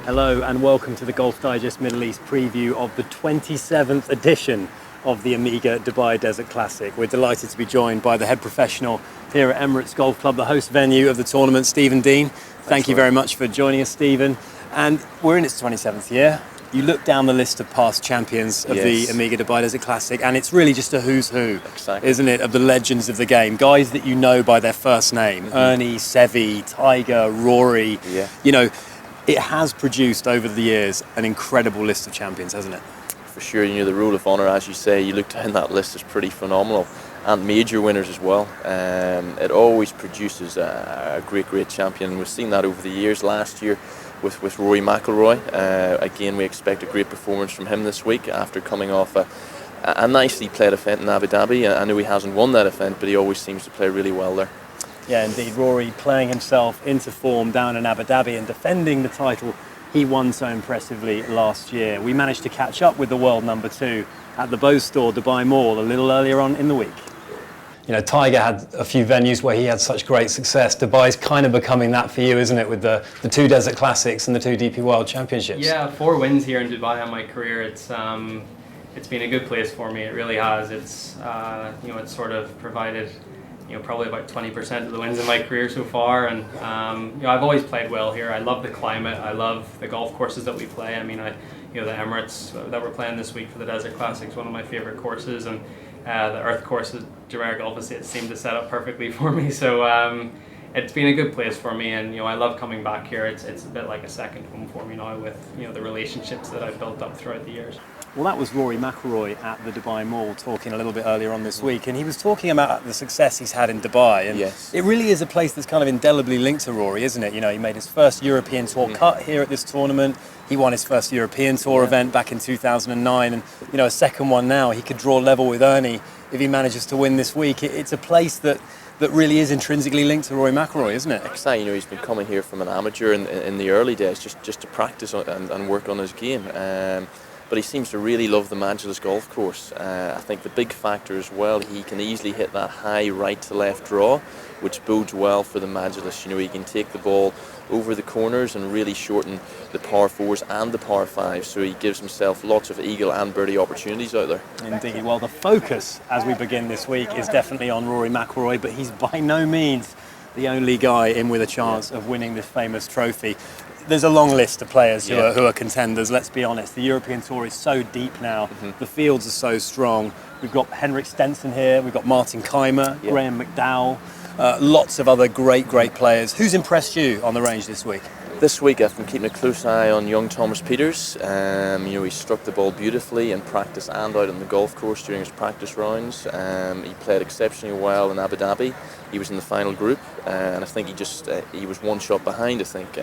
Hello and welcome to the Golf Digest Middle East preview of the 27th edition of the Amiga Dubai Desert Classic. We're delighted to be joined by the head professional here at Emirates Golf Club, the host venue of the tournament, Stephen Dean. Thank you very much for joining us, Stephen. And we're in its 27th year. You look down the list of past champions of the Amiga Dubai Desert Classic, and it's really just a who's who, isn't it, of the legends of the game. Guys that you know by their first name, Ernie, Seve, Tiger, Rory. You know, it has produced over the years an incredible list of champions, hasn't it? For sure, you know, the rule of honour, as you say, you look down that list, is pretty phenomenal. And major winners as well. It always produces a great champion. We've seen that over the years. Last year with Rory McIlroy, again we expect a great performance from him this week after coming off a nicely played event in Abu Dhabi. I know he hasn't won that event, but he always seems to play really well there. Yeah, indeed. Rory playing himself into form down in Abu Dhabi and defending the title he won so impressively last year. We managed to catch up with the world number 2 at the Bose Store, Dubai Mall, a little earlier on in the week. You know, Tiger had a few venues where he had such great success. Dubai's kind of becoming that for you, isn't it, with the 2 Desert Classics and the 2 DP World Championships? Yeah, 4 wins here in Dubai on my career. It's been a good place for me. It really has. It's you know, it's sort of provided, you know, probably about 20% of the wins in my career so far, and you know, I've always played well here. I love the climate. I love the golf courses that we play. I mean, you know, the Emirates that we're playing this week for the Desert Classic is one of my favorite courses, and the Earth course at Jumeirah Golf Estate seemed to set up perfectly for me. So it's been a good place for me, and you know, I love coming back here. It's a bit like a second home for me now, with, you know, the relationships that I've built up throughout the years. Well, that was Rory McIlroy at the Dubai Mall talking a little bit earlier on this week, and he was talking about the success he's had in Dubai, and it really is a place that's kind of indelibly linked to Rory, isn't it? You know, he made his first European Tour cut here at this tournament. He won his first European Tour event back in 2009, and you know, a second one now. He could draw level with Ernie if he manages to win this week. It's a place that really is intrinsically linked to Rory McIlroy, isn't it? Exactly. You know, he's been coming here from an amateur in the early days just to practice and work on his game. But he seems to really love the Majlis golf course. I think the big factor as well, he can easily hit that high right to left draw, which bodes well for the Majlis. You know, he can take the ball over the corners and really shorten the par 4s and the par 5s, so he gives himself lots of eagle and birdie opportunities out there. Indeed. Well, the focus as we begin this week is definitely on Rory McIlroy, but he's by no means the only guy in with a chance of winning this famous trophy. There's a long list of players who are contenders, let's be honest. The European Tour is so deep now. The fields are so strong. We've got Henrik Stenson here, we've got Martin Kaymer, Graham McDowell, lots of other great players. Who's impressed you on the range this week? This week I've been keeping a close eye on young Thomas Pieters. You know, he struck the ball beautifully in practice and out on the golf course during his practice rounds. He played exceptionally well in Abu Dhabi. He was in the final group, and I think he was one shot behind, I think.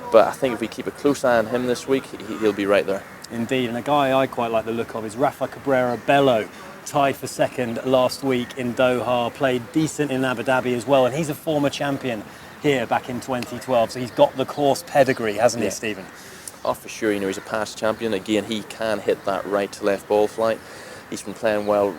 But I think if we keep a close eye on him this week, he'll be right there. Indeed, and a guy I quite like the look of is Rafa Cabrera Bello. Tied for second last week in Doha, played decent in Abu Dhabi as well, and he's a former champion here back in 2012, so he's got the course pedigree, hasn't he, Stephen? Oh, for sure. You know, he's a past champion. Again, he can hit that right to left ball flight. He's been playing well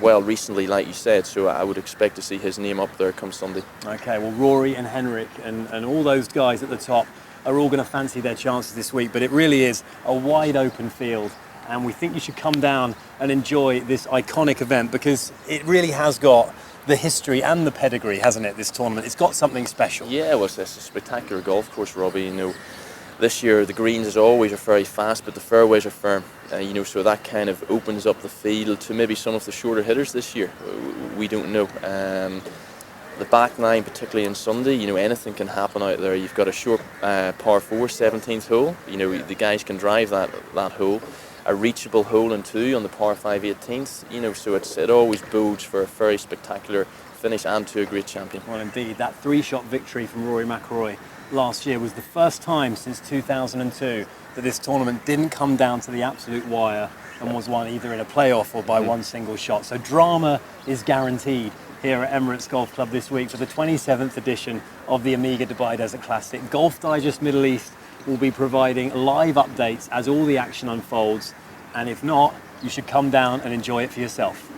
recently, like you said, so I would expect to see his name up there come Sunday. Okay, well, Rory and Henrik and all those guys at the top are all going to fancy their chances this week, but it really is a wide open field, and we think you should come down and enjoy this iconic event because it really has got the history and the pedigree, hasn't it, this tournament? It's got something special. Yeah, well, it's a spectacular golf course, Robbie. You know, this year the greens as always are very fast, but the fairways are firm. You know, so that kind of opens up the field to maybe some of the shorter hitters this year. We don't know. The back nine, particularly on Sunday, you know, anything can happen out there. You've got a short par 4, 17th hole. You know, the guys can drive that hole. A reachable hole in 2 on the par 5, 18th. You know, so it always bodes for a very spectacular finish and to a great champion. Well, indeed, that 3-shot victory from Rory McIlroy last year was the first time since 2002 that this tournament didn't come down to the absolute wire and was won either in a playoff or by one single shot. So drama is guaranteed here at Emirates Golf Club this week for the 27th edition of the Amiga Dubai Desert Classic. Golf Digest Middle East will be providing live updates as all the action unfolds, and if not, you should come down and enjoy it for yourself.